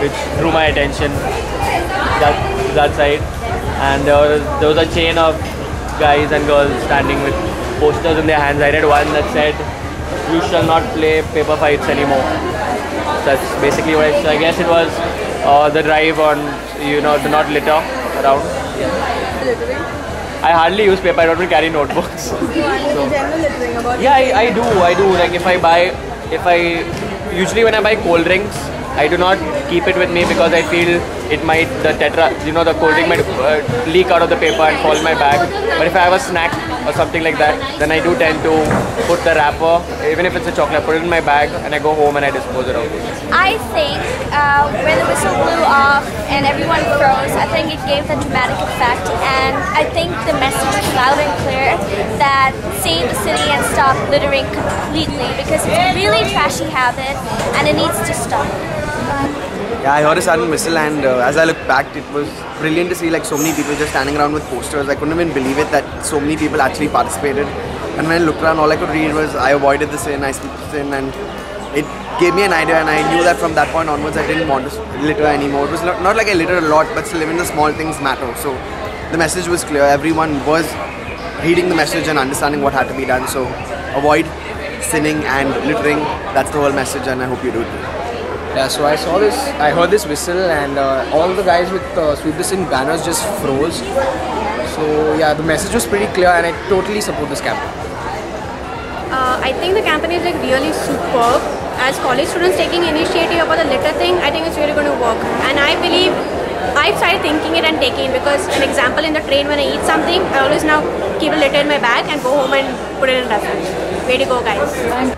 which drew my attention. That side, and there was a chain of guys and girls standing with posters in their hands. I read one that said, "You shall not play paper fights anymore." That's basically what I guess it was the drive on, do not litter around. Littering? I hardly use paper. I don't even carry notebooks. General littering about. Yeah, I do. Like usually when I buy cold drinks, I do not keep it with me because I feel it might, the cold drink might leak out of the paper and fall in my bag. But if I have a snack or something like that, then I do tend to put the wrapper, even if it's a chocolate, put it in my bag and I go home and I dispose it out. I think when the whistle blew off and everyone froze, I think it gave the dramatic effect, and I think the message was loud and clear that save the city and stop littering completely, because it's a really trashy habit and it needs to stop. Yeah, I heard a sudden whistle, and as I looked back, it was brilliant to see like so many people just standing around with posters. I couldn't even believe it that so many people actually participated. And when I looked around, all I could read was, "I avoided the sin, I skipped the sin," and it gave me an idea, and I knew that from that point onwards I didn't want to litter anymore. It was not like I littered a lot, but still even the small things matter. So the message was clear. Everyone was reading the message and understanding what had to be done. So avoid sinning and littering. That's the whole message, and I hope you do it. Yeah, so I heard this whistle, and all the guys with Sweep the Sin banners just froze. So yeah, the message was pretty clear, and I totally support this campaign. I think the campaign is like really superb. As college students taking initiative about the litter thing, I think it's really going to work. And I believe I've started thinking it and taking it, because an example, in the train when I eat something, I always now keep a litter in my bag and go home and put it in a dustbin. Way to go, guys.